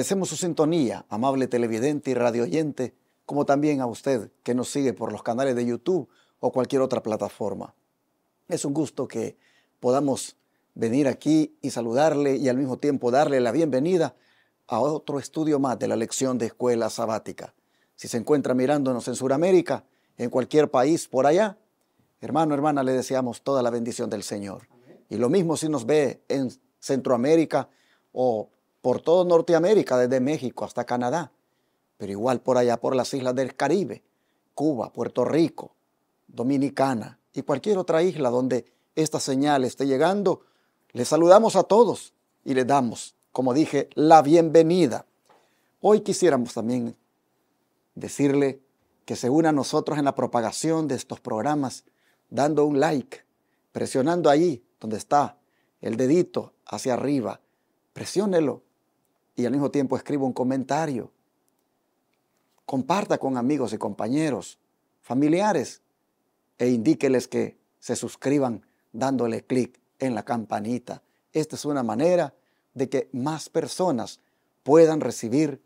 Agradecemos su sintonía, amable televidente y radioyente, como también a usted que nos sigue por los canales de YouTube o cualquier otra plataforma. Es un gusto que podamos venir aquí y saludarle y al mismo tiempo darle la bienvenida a otro estudio más de la lección de Escuela Sabática. Si se encuentra mirándonos en Sudamérica, en cualquier país por allá, hermano, hermana, le deseamos toda la bendición del Señor. Amén. Y lo mismo si nos ve en Centroamérica o por todo Norteamérica, desde México hasta Canadá, pero igual por allá por las islas del Caribe, Cuba, Puerto Rico, Dominicana y cualquier otra isla donde esta señal esté llegando, les saludamos a todos y les damos, como dije, la bienvenida. Hoy quisiéramos también decirle que se una a nosotros en la propagación de estos programas, dando un like, presionando ahí donde está el dedito hacia arriba, presiónelo y al mismo tiempo escriba un comentario. Comparta con amigos y compañeros, familiares, e indíqueles que se suscriban dándole clic en la campanita. Esta es una manera de que más personas puedan recibir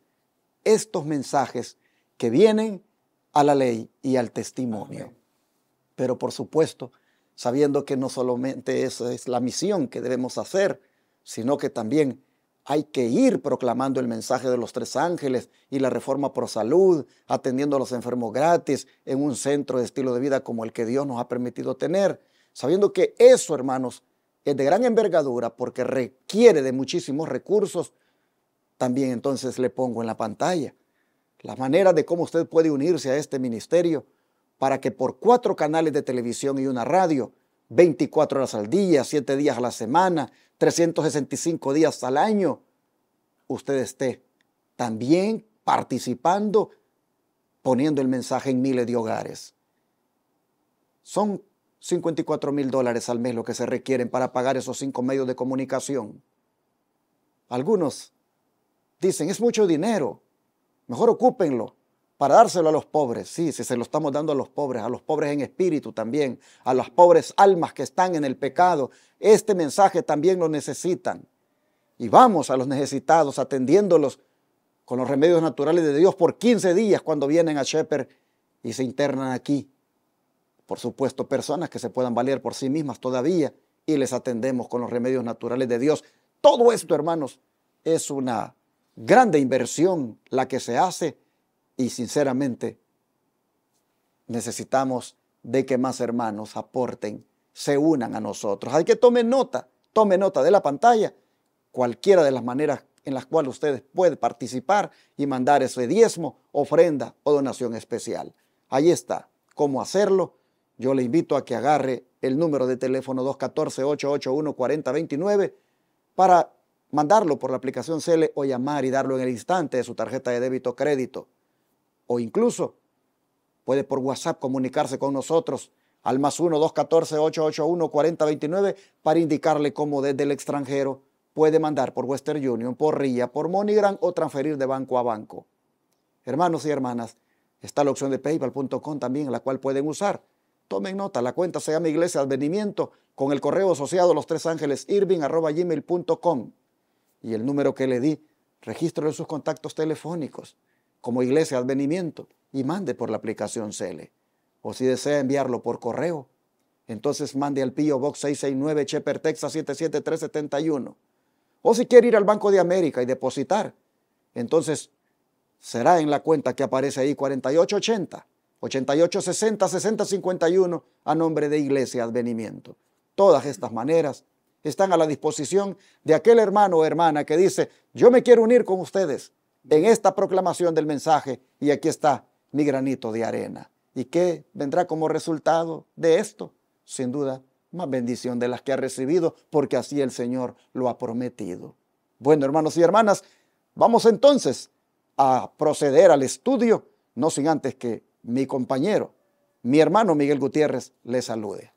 estos mensajes que vienen a la ley y al testimonio. Pero por supuesto, sabiendo que no solamente esa es la misión que debemos hacer, sino que también hay que ir proclamando el mensaje de los tres ángeles y la reforma pro salud, atendiendo a los enfermos gratis en un centro de estilo de vida como el que Dios nos ha permitido tener, sabiendo que eso, hermanos, es de gran envergadura porque requiere de muchísimos recursos. También entonces le pongo en la pantalla las maneras de cómo usted puede unirse a este ministerio para que por 4 canales de televisión y una radio, 24 horas al día, 7 días a la semana, 365 días al año, usted esté también participando, poniendo el mensaje en miles de hogares. Son $54,000 al mes lo que se requieren para pagar esos 5 medios de comunicación. Algunos dicen, es mucho dinero, mejor ocúpenlo para dárselo a los pobres. Sí, si se lo estamos dando a los pobres en espíritu también, a las pobres almas que están en el pecado, este mensaje también lo necesitan. Y vamos a los necesitados atendiéndolos con los remedios naturales de Dios por 15 días cuando vienen a Shepherd y se internan aquí. Por supuesto, personas que se puedan valer por sí mismas todavía y les atendemos con los remedios naturales de Dios. Todo esto, hermanos, es una grande inversión la que se hace y sinceramente necesitamos de que más hermanos aporten, se unan a nosotros. Hay que tome nota de la pantalla, cualquiera de las maneras en las cuales ustedes pueden participar y mandar ese diezmo, ofrenda o donación especial. Ahí está, cómo hacerlo. Yo le invito a que agarre el número de teléfono 214-881-4029 para mandarlo por la aplicación Cele o llamar y darlo en el instante de su tarjeta de débito o crédito. O incluso puede por WhatsApp comunicarse con nosotros al +1 214-881-4029 para indicarle cómo desde el extranjero puede mandar por Western Union, por RIA, por MoneyGram o transferir de banco a banco. Hermanos y hermanas, está la opción de paypal.com también, en la cual pueden usar. Tomen nota, la cuenta se llama Iglesia Advenimiento con el correo asociado lostresangelesirving@gmail.com y el número que le di, regístrelo en sus contactos telefónicos como Iglesia Advenimiento y mande por la aplicación Cele. O si desea enviarlo por correo, entonces mande al P.O. Box 669 Shepherd, Texas 77371. O si quiere ir al Banco de América y depositar, entonces será en la cuenta que aparece ahí 4880 8860 6051 a nombre de Iglesia Advenimiento. Todas estas maneras están a la disposición de aquel hermano o hermana que dice, yo me quiero unir con ustedes en esta proclamación del mensaje y aquí está mi granito de arena. ¿Y qué vendrá como resultado de esto? Sin duda, más bendición de las que ha recibido, porque así el Señor lo ha prometido. Bueno, hermanos y hermanas, vamos entonces a proceder al estudio, no sin antes que mi compañero, mi hermano Miguel Gutiérrez, le salude.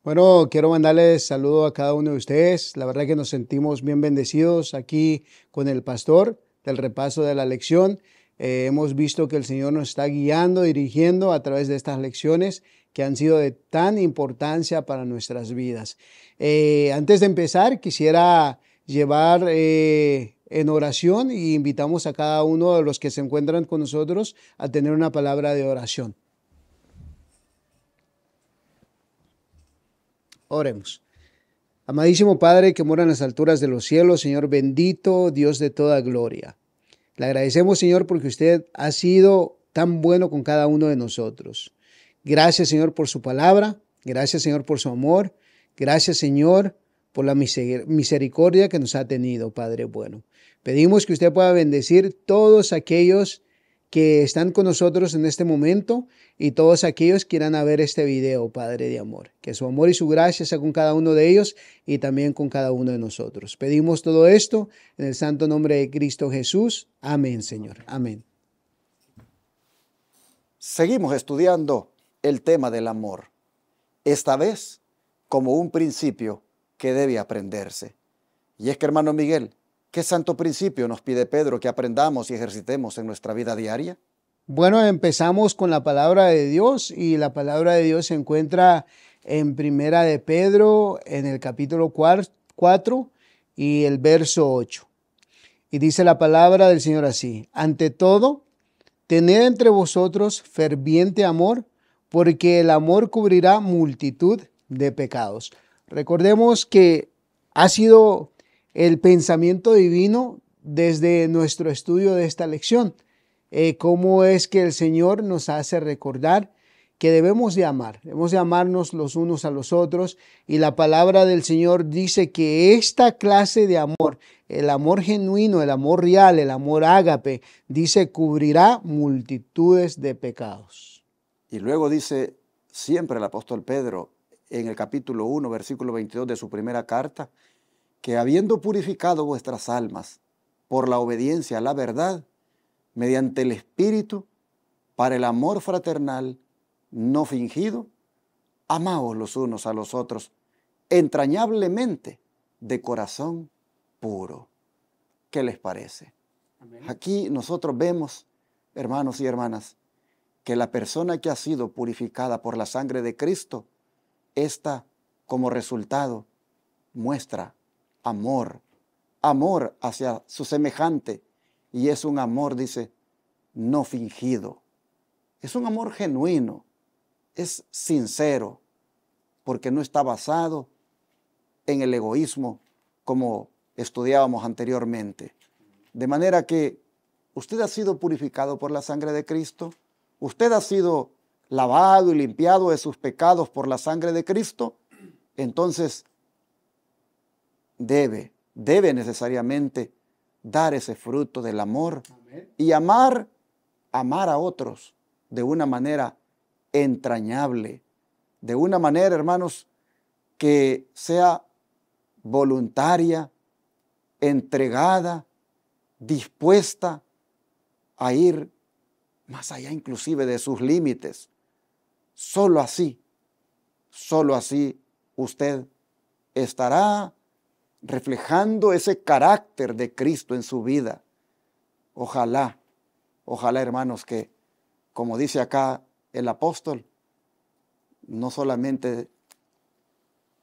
Bueno, quiero mandarles saludo a cada uno de ustedes. La verdad que nos sentimos bien bendecidos aquí con el pastor del repaso de la lección. Hemos visto que el Señor nos está guiando, dirigiendo a través de estas lecciones que han sido de tan importancia para nuestras vidas. Antes de empezar, quisiera llevar en oración y invitamos a cada uno de los que se encuentran con nosotros a tener una palabra de oración. Oremos. Amadísimo Padre que mora en las alturas de los cielos, Señor bendito, Dios de toda gloria. Le agradecemos, Señor, porque usted ha sido tan bueno con cada uno de nosotros. Gracias, Señor, por su palabra. Gracias, Señor, por su amor. Gracias, Señor, por la misericordia que nos ha tenido, Padre bueno. Pedimos que usted pueda bendecir todos aquellos que están con nosotros en este momento y todos aquellos que irán a ver este video, Padre de amor. Que su amor y su gracia sea con cada uno de ellos y también con cada uno de nosotros. Pedimos todo esto en el santo nombre de Cristo Jesús. Amén, Señor. Amén. Seguimos estudiando el tema del amor, esta vez como un principio que debe aprenderse. Y es que, hermano Miguel, ¿qué santo principio nos pide Pedro que aprendamos y ejercitemos en nuestra vida diaria? Bueno, empezamos con la palabra de Dios y la palabra de Dios se encuentra en Primera de Pedro en el capítulo 4 y el verso 8. Y dice la palabra del Señor así: ante todo, tened entre vosotros ferviente amor, porque el amor cubrirá multitud de pecados. Recordemos que ha sido el pensamiento divino desde nuestro estudio de esta lección. Cómo es que el Señor nos hace recordar que debemos de amarnos los unos a los otros, y la palabra del Señor dice que esta clase de amor, el amor genuino, el amor real, el amor ágape, dice cubrirá multitudes de pecados. Y luego dice siempre el apóstol Pedro en el capítulo 1, versículo 22 de su primera carta, que habiendo purificado vuestras almas por la obediencia a la verdad, mediante el Espíritu, para el amor fraternal no fingido, amaos los unos a los otros entrañablemente de corazón puro. ¿Qué les parece? Amén. Aquí nosotros vemos, hermanos y hermanas, que la persona que ha sido purificada por la sangre de Cristo, esta como resultado muestra amor hacia su semejante. Y es un amor, dice, no fingido. Es un amor genuino, es sincero, porque no está basado en el egoísmo como estudiábamos anteriormente. De manera que usted ha sido purificado por la sangre de Cristo, usted ha sido lavado y limpiado de sus pecados por la sangre de Cristo, entonces debe necesariamente dar ese fruto del amor. Amén. Y amar a otros de una manera entrañable, de una manera, hermanos, que sea voluntaria, entregada, dispuesta a ir más allá inclusive de sus límites. Solo así usted estará reflejando ese carácter de Cristo en su vida. Ojalá, hermanos, que, como dice acá el apóstol, no solamente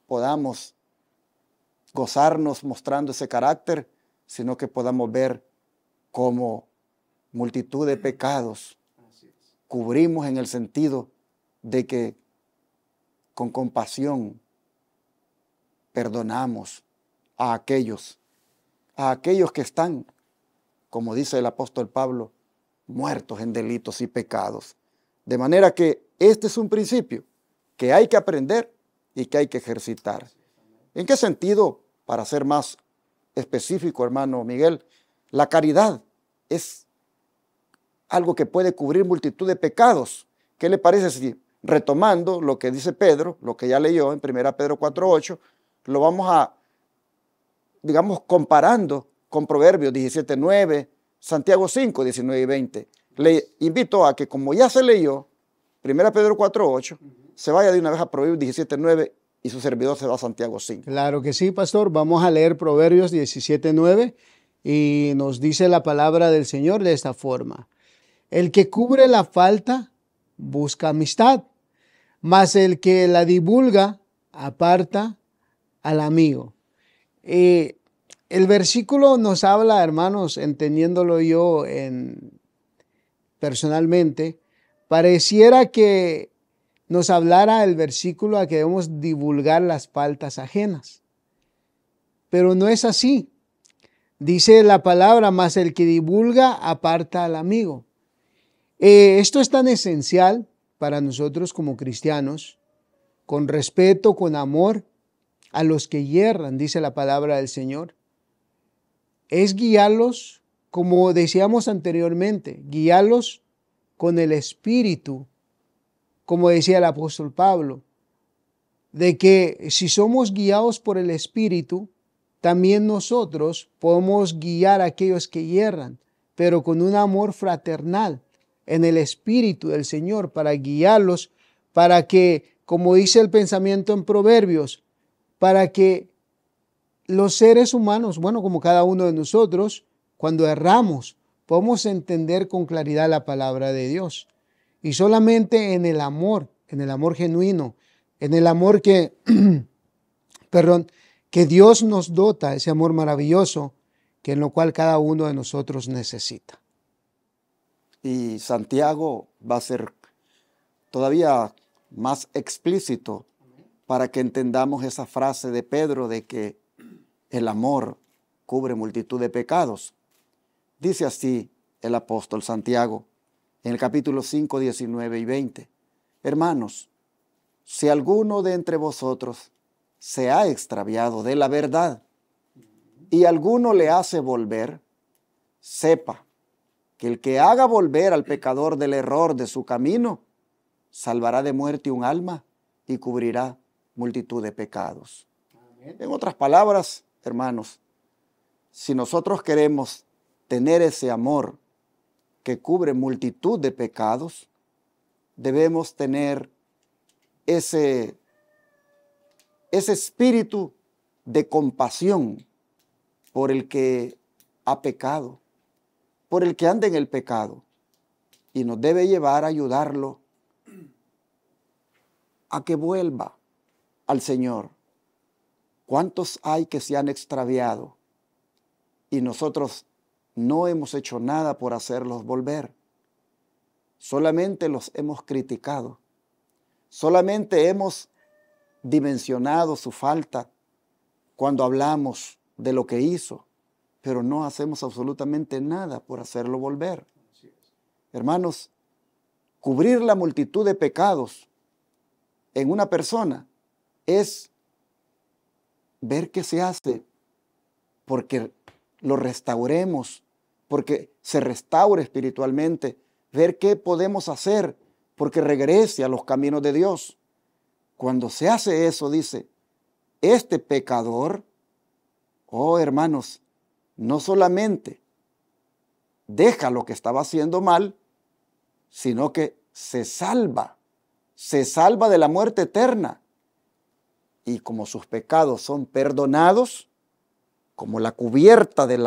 podamos gozarnos mostrando ese carácter, sino que podamos ver cómo multitud de pecados cubrimos, en el sentido de que con compasión perdonamos a aquellos que están, como dice el apóstol Pablo, muertos en delitos y pecados. De manera que este es un principio que hay que aprender y que hay que ejercitar. ¿En qué sentido? Para ser más específico, hermano Miguel, la caridad es algo que puede cubrir multitud de pecados. ¿Qué le parece si, retomando lo que dice Pedro, lo que ya leyó en 1 Pedro 4:8, lo vamos a, comparando con Proverbios 17:9, Santiago 5:19 y 20. Le invito a que, como ya se leyó 1 Pedro 4:8, se vaya de una vez a Proverbios 17:9 y su servidor se va a Santiago 5. Claro que sí, pastor. Vamos a leer Proverbios 17:9 y nos dice la palabra del Señor de esta forma: el que cubre la falta busca amistad, mas el que la divulga aparta al amigo. el versículo nos habla, hermanos, entendiéndolo yo personalmente, pareciera que nos hablara el versículo a que debemos divulgar las faltas ajenas. Pero no es así. Dice la palabra, mas el que divulga aparta al amigo. Esto es tan esencial para nosotros como cristianos, con respeto, con amor a los que hierran, dice la palabra del Señor. Es guiarlos, como decíamos anteriormente, guiarlos con el Espíritu, como decía el apóstol Pablo, de que si somos guiados por el Espíritu, también nosotros podemos guiar a aquellos que hierran, pero con un amor fraternal en el Espíritu del Señor, para guiarlos, para que, como dice el pensamiento en Proverbios, para que los seres humanos, bueno, como cada uno de nosotros, cuando erramos, podemos entender con claridad la palabra de Dios. Y solamente en el amor genuino, en el amor que, que Dios nos dota, ese amor maravilloso, que en lo cual cada uno de nosotros necesita. Y Santiago va a ser todavía más explícito para que entendamos esa frase de Pedro de que el amor cubre multitud de pecados. Dice así el apóstol Santiago en el capítulo 5, 19 y 20. Hermanos, si alguno de entre vosotros se ha extraviado de la verdad y alguno le hace volver, sepa que el que haga volver al pecador del error de su camino, salvará de muerte un alma y cubrirá multitud de pecados. Amén. En otras palabras, hermanos, si nosotros queremos tener ese amor que cubre multitud de pecados, debemos tener ese espíritu de compasión por el que ha pecado, por el que anda en el pecado, y nos debe llevar a ayudarlo a que vuelva al Señor. ¿Cuántos hay que se han extraviado y nosotros no hemos hecho nada por hacerlos volver? Solamente los hemos criticado, solamente hemos dimensionado su falta cuando hablamos de lo que hizo, pero no hacemos absolutamente nada por hacerlo volver. Hermanos, cubrir la multitud de pecados en una persona es ver qué se hace porque lo restauremos, porque se restaure espiritualmente, ver qué podemos hacer porque regrese a los caminos de Dios. Cuando se hace eso, dice, este pecador, oh hermanos, no solamente deja lo que estaba haciendo mal, sino que se salva de la muerte eterna. Y como sus pecados son perdonados, como la cubierta del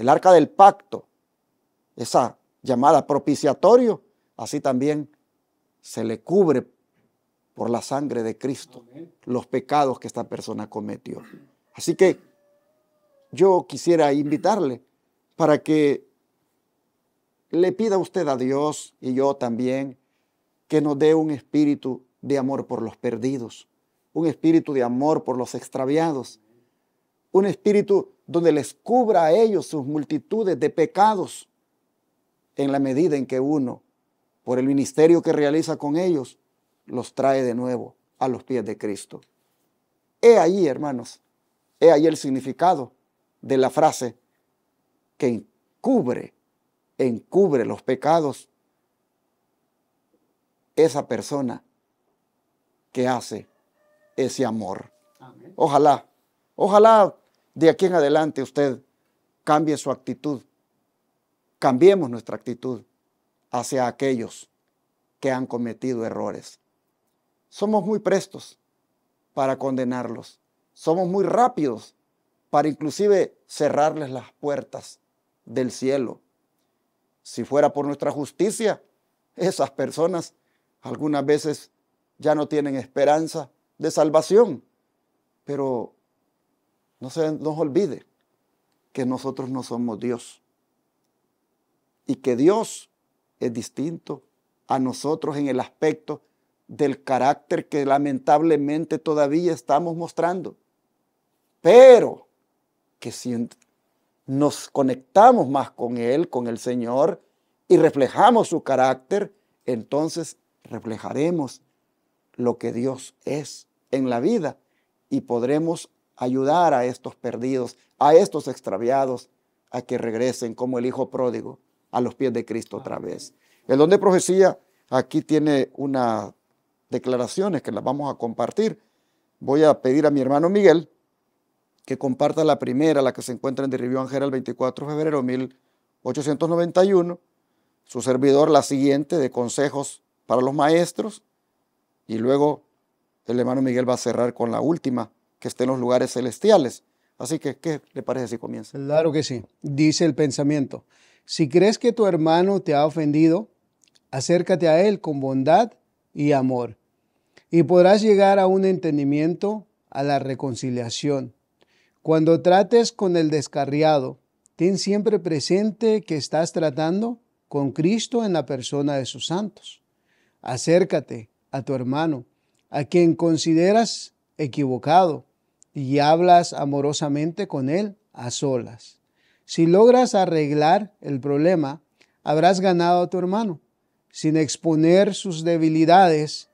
arca del pacto, esa llamada propiciatorio, así también se le cubre por la sangre de Cristo los pecados que esta persona cometió. Así que yo quisiera invitarle para que le pida usted a Dios, y yo también, que nos dé un espíritu de amor por los perdidos, un espíritu de amor por los extraviados, un espíritu donde les cubra a ellos sus multitudes de pecados, en la medida en que uno, por el ministerio que realiza con ellos, los trae de nuevo a los pies de Cristo. He ahí, hermanos, he ahí el significado de la frase que encubre los pecados, esa persona que hace ese amor. Amén. Ojalá de aquí en adelante usted cambie su actitud, cambiemos nuestra actitud hacia aquellos que han cometido errores. Somos muy prestos para condenarlos, somos muy rápidos para inclusive cerrarles las puertas del cielo. Si fuera por nuestra justicia, esas personas algunas veces ya no tienen esperanza de salvación. Pero no se nos olvide que nosotros no somos Dios y que Dios es distinto a nosotros en el aspecto del carácter que lamentablemente todavía estamos mostrando. Pero que si nos conectamos más con Él, con el Señor, y reflejamos su carácter, entonces reflejaremos lo que Dios es en la vida y podremos ayudar a estos perdidos, a estos extraviados, a que regresen como el hijo pródigo a los pies de Cristo otra vez. El don de profecía aquí tiene unas declaraciones que las vamos a compartir. Voy a pedir a mi hermano Miguel que comparta la primera, la que se encuentra en The Review and Herald, el 24 de febrero de 1891. Su servidor, la siguiente, de consejos para los maestros. Y luego el hermano Miguel va a cerrar con la última, que esté en los lugares celestiales. Así que, ¿qué le parece si comienza? Claro que sí. Dice el pensamiento: si crees que tu hermano te ha ofendido, acércate a él con bondad y amor, y podrás llegar a un entendimiento, a la reconciliación. Cuando trates con el descarriado, ten siempre presente que estás tratando con Cristo en la persona de sus santos. Acércate a tu hermano, a quien consideras equivocado, y hablas amorosamente con él a solas. Si logras arreglar el problema, habrás ganado a tu hermano. Sin exponer sus debilidades,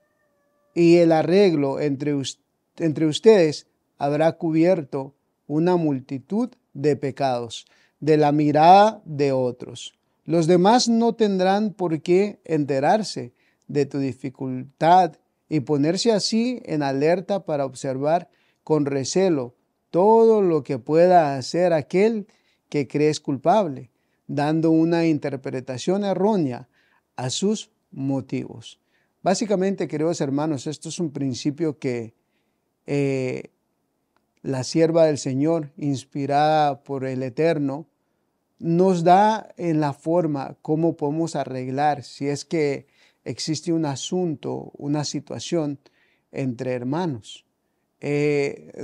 y el arreglo entre ustedes habrá cubierto una multitud de pecados de la mirada de otros. Los demás no tendrán por qué enterarse de tu dificultad y ponerse así en alerta para observar con recelo todo lo que pueda hacer aquel que crees culpable, dando una interpretación errónea a sus motivos. Básicamente, queridos hermanos, esto es un principio que la sierva del Señor, inspirada por el Eterno, nos da en la forma cómo podemos arreglar si es que existe un asunto, una situación entre hermanos.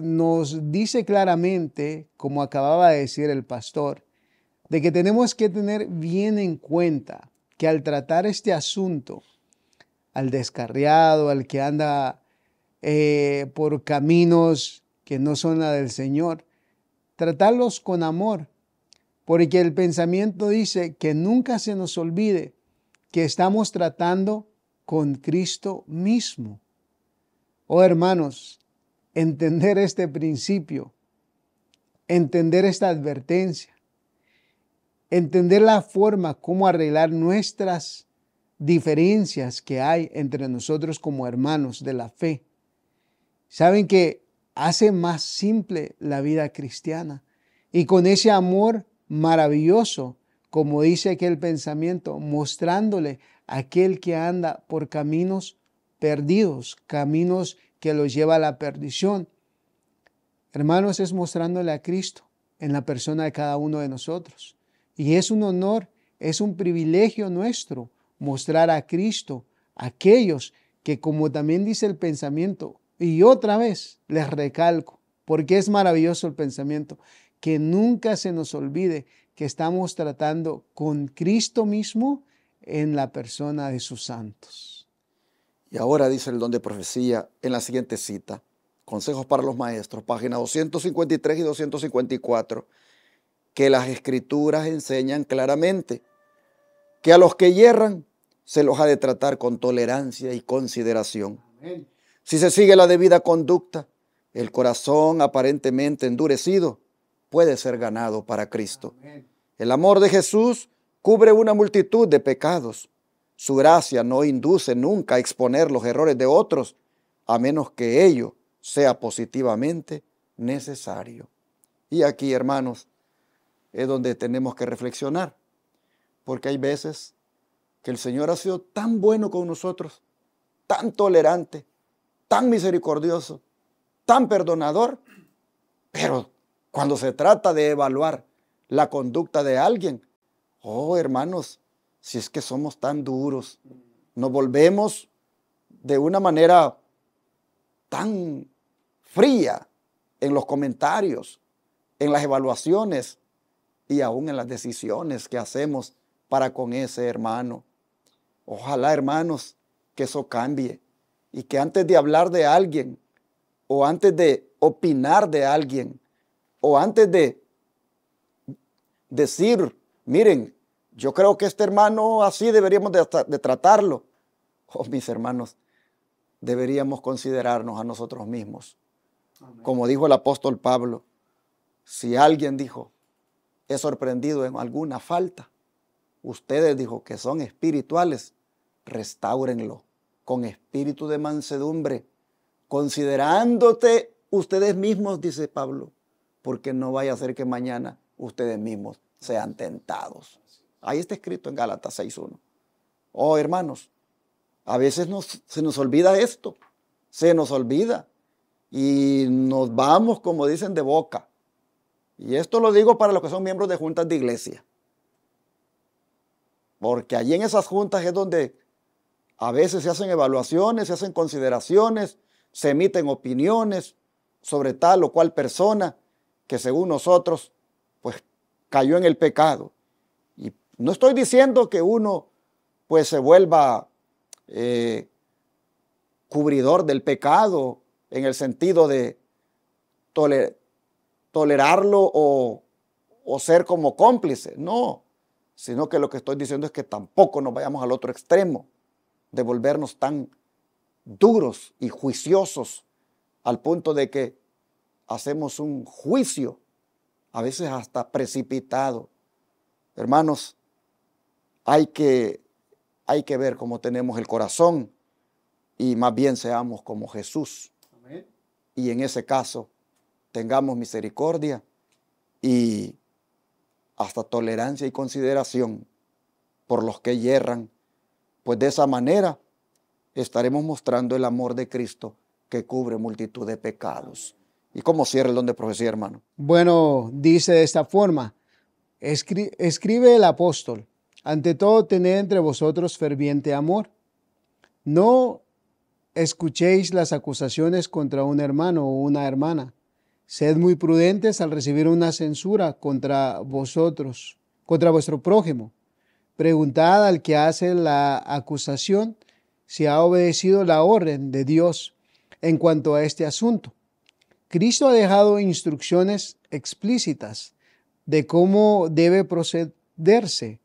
Nos dice claramente, como acababa de decir el pastor, de que tenemos que tener bien en cuenta que al tratar este asunto, al descarriado, al que anda por caminos que no son la del Señor, tratarlos con amor, porque el pensamiento dice que nunca se nos olvide que estamos tratando con Cristo mismo. Oh hermanos, entender este principio, entender esta advertencia, entender la forma como arreglar nuestras diferencias que hay entre nosotros como hermanos de la fe. Saben que hace más simple la vida cristiana, y con ese amor maravilloso, como dice aquel pensamiento, mostrándole a aquel que anda por caminos perdidos, caminos que los lleva a la perdición. Hermanos, es mostrándole a Cristo en la persona de cada uno de nosotros. Y es un honor, es un privilegio nuestro mostrar a Cristo a aquellos que, como también dice el pensamiento, y otra vez les recalco, porque es maravilloso el pensamiento, que nunca se nos olvide que estamos tratando con Cristo mismo en la persona de sus santos. Y ahora dice el don de profecía en la siguiente cita, Consejos para los Maestros, páginas 253 y 254, que las Escrituras enseñan claramente que a los que yerran se los ha de tratar con tolerancia y consideración. Amén. Si se sigue la debida conducta, el corazón aparentemente endurecido puede ser ganado para Cristo. Amén. El amor de Jesús cubre una multitud de pecados. Su gracia no induce nunca a exponer los errores de otros, a menos que ello sea positivamente necesario. Y aquí, hermanos, es donde tenemos que reflexionar, porque hay veces que el Señor ha sido tan bueno con nosotros, tan tolerante, tan misericordioso, tan perdonador, pero cuando se trata de evaluar la conducta de alguien, oh hermanos, si es que somos tan duros, nos volvemos de una manera tan fría en los comentarios, en las evaluaciones, y aún en las decisiones que hacemos para con ese hermano. Ojalá, hermanos, que eso cambie y que antes de hablar de alguien o antes de opinar de alguien o antes de decir, miren, yo creo que este hermano así deberíamos de tratarlo. Oh, mis hermanos, deberíamos considerarnos a nosotros mismos. Amén. Como dijo el apóstol Pablo, si alguien dijo, he sorprendido en alguna falta, ustedes dijo que son espirituales, restáurenlo con espíritu de mansedumbre, considerándote ustedes mismos, dice Pablo, porque no vaya a ser que mañana ustedes mismos sean tentados. Ahí está escrito en Gálatas 6:1. Oh, hermanos, a veces se nos olvida esto, se nos olvida y nos vamos, como dicen, de boca. Y esto lo digo para los que son miembros de juntas de iglesia, porque allí en esas juntas es donde a veces se hacen evaluaciones, se hacen consideraciones, se emiten opiniones sobre tal o cual persona que según nosotros, pues cayó en el pecado. Y no estoy diciendo que uno pues se vuelva cubridor del pecado en el sentido de tolerarlo o ser como cómplice, no, sino que lo que estoy diciendo es que tampoco nos vayamos al otro extremo de volvernos tan duros y juiciosos al punto de que hacemos un juicio, a veces hasta precipitado. Hermanos, hay que ver cómo tenemos el corazón y más bien seamos como Jesús. Amén. Y en ese caso tengamos misericordia y hasta tolerancia y consideración por los que yerran, pues de esa manera estaremos mostrando el amor de Cristo que cubre multitud de pecados. ¿Y cómo cierra el don de profecía, hermano? Bueno, dice de esta forma, escribe el apóstol, ante todo tened entre vosotros ferviente amor. No escuchéis las acusaciones contra un hermano o una hermana. Sed muy prudentes al recibir una censura contra vosotros, contra vuestro prójimo. Preguntad al que hace la acusación si ha obedecido la orden de Dios en cuanto a este asunto. Cristo ha dejado instrucciones explícitas de cómo debe procederse.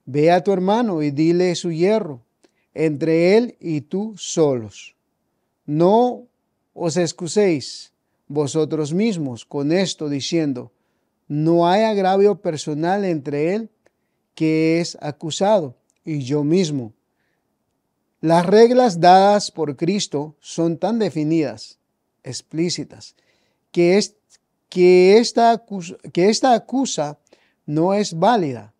Ve a tu hermano y dile su yerro, entre él y tú solos. No os excuséis vosotros mismos con esto diciendo, no hay agravio personal entre él que es acusado y yo mismo. Las reglas dadas por Cristo son tan definidas, explícitas, que esta excusa no es válida,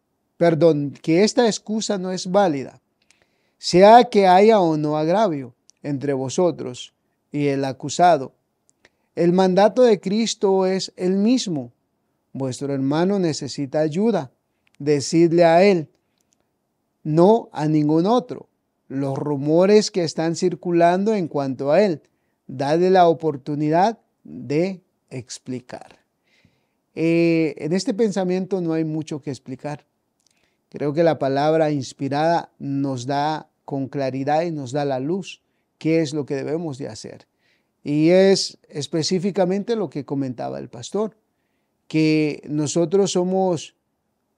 sea que haya o no agravio entre vosotros y el acusado. El mandato de Cristo es el mismo. Vuestro hermano necesita ayuda. Decidle a él, no a ningún otro, los rumores que están circulando en cuanto a él. Dadle la oportunidad de explicar. En este pensamiento no hay mucho que explicar. Creo que la palabra inspirada nos da con claridad y nos da la luz qué es lo que debemos de hacer. Y es específicamente lo que comentaba el pastor, que nosotros somos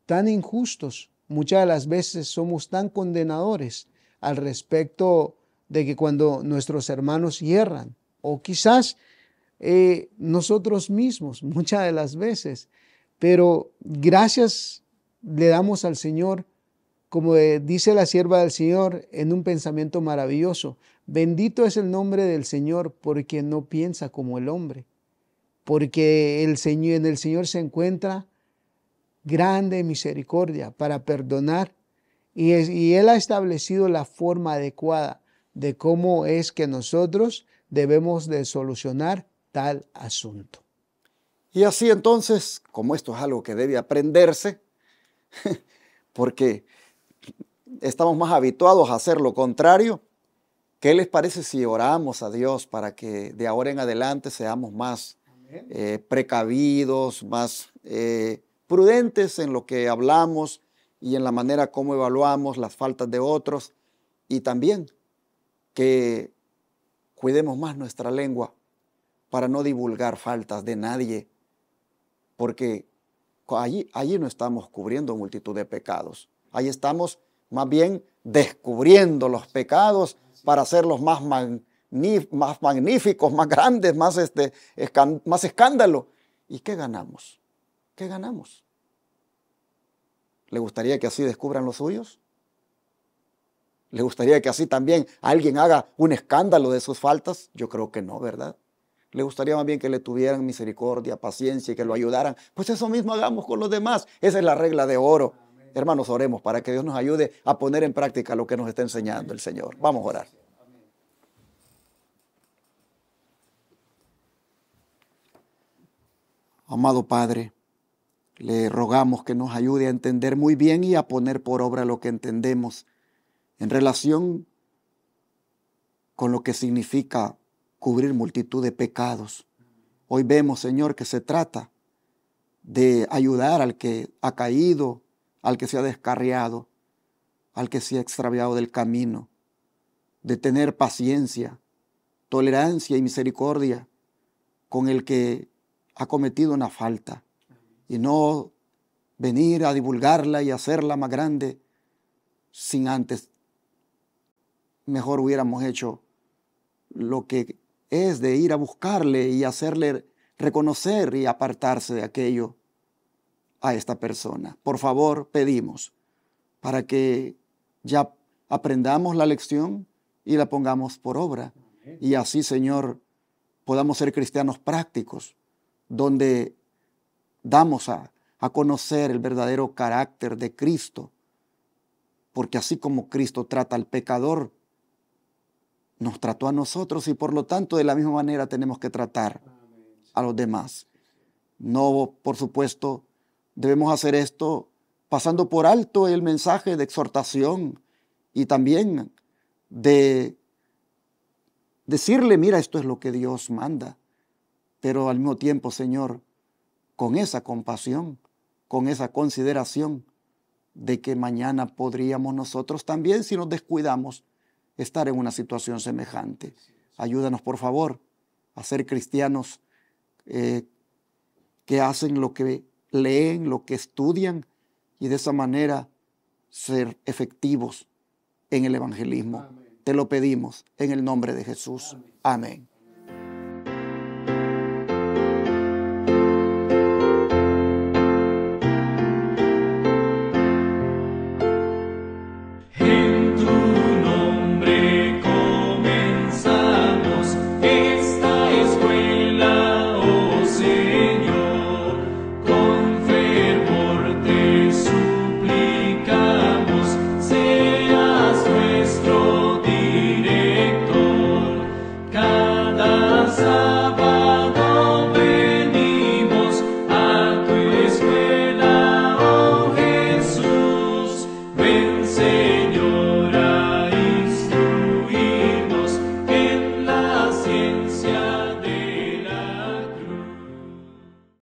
tan injustos, muchas de las veces somos tan condenadores al respecto de que cuando nuestros hermanos hierran, o quizás nosotros mismos, muchas de las veces, pero gracias le damos al Señor, como dice la sierva del Señor en un pensamiento maravilloso, bendito es el nombre del Señor porque no piensa como el hombre, porque en el Señor se encuentra grande misericordia para perdonar y Él ha establecido la forma adecuada de cómo es que nosotros debemos de solucionar tal asunto. Y así entonces, como esto es algo que debe aprenderse, porque estamos más habituados a hacer lo contrario, ¿qué les parece si oramos a Dios para que de ahora en adelante seamos más precavidos, más prudentes en lo que hablamos y en la manera como evaluamos las faltas de otros, y también que cuidemos más nuestra lengua para no divulgar faltas de nadie, porque allí no estamos cubriendo multitud de pecados. Ahí estamos más bien descubriendo los pecados para hacerlos más magníficos, más grandes, más escándalo. ¿Y qué ganamos? ¿Qué ganamos? ¿Le gustaría que así descubran los suyos? ¿Le gustaría que así también alguien haga un escándalo de sus faltas? Yo creo que no, ¿verdad? ¿Le gustaría más bien que le tuvieran misericordia, paciencia y que lo ayudaran? Pues eso mismo hagamos con los demás. Esa es la regla de oro. Amén. Hermanos, oremos para que Dios nos ayude a poner en práctica lo que nos está enseñando el Señor. Vamos a orar. Amado Padre, le rogamos que nos ayude a entender muy bien y a poner por obra lo que entendemos en relación con lo que significa cubrir multitud de pecados. Hoy vemos, Señor, que se trata de ayudar al que ha caído, al que se ha descarriado, al que se ha extraviado del camino, de tener paciencia, tolerancia y misericordia con el que ha cometido una falta y no venir a divulgarla y hacerla más grande sin antes. Mejor hubiéramos hecho lo que es de ir a buscarle y hacerle reconocer y apartarse de aquello a esta persona. Por favor, pedimos para que ya aprendamos la lección y la pongamos por obra. Y así, Señor, podamos ser cristianos prácticos, donde damos a conocer el verdadero carácter de Cristo, porque así como Cristo trata al pecador, nos trató a nosotros y por lo tanto de la misma manera tenemos que tratar a los demás. No, por supuesto, debemos hacer esto pasando por alto el mensaje de exhortación y también de decirle, mira, esto es lo que Dios manda, pero al mismo tiempo, Señor, con esa compasión, con esa consideración de que mañana podríamos nosotros también, si nos descuidamos, estar en una situación semejante. Ayúdanos, por favor, a ser cristianos que hacen lo que leen, lo que estudian, y de esa manera ser efectivos en el evangelismo. Amén. Te lo pedimos en el nombre de Jesús. Amén. Amén.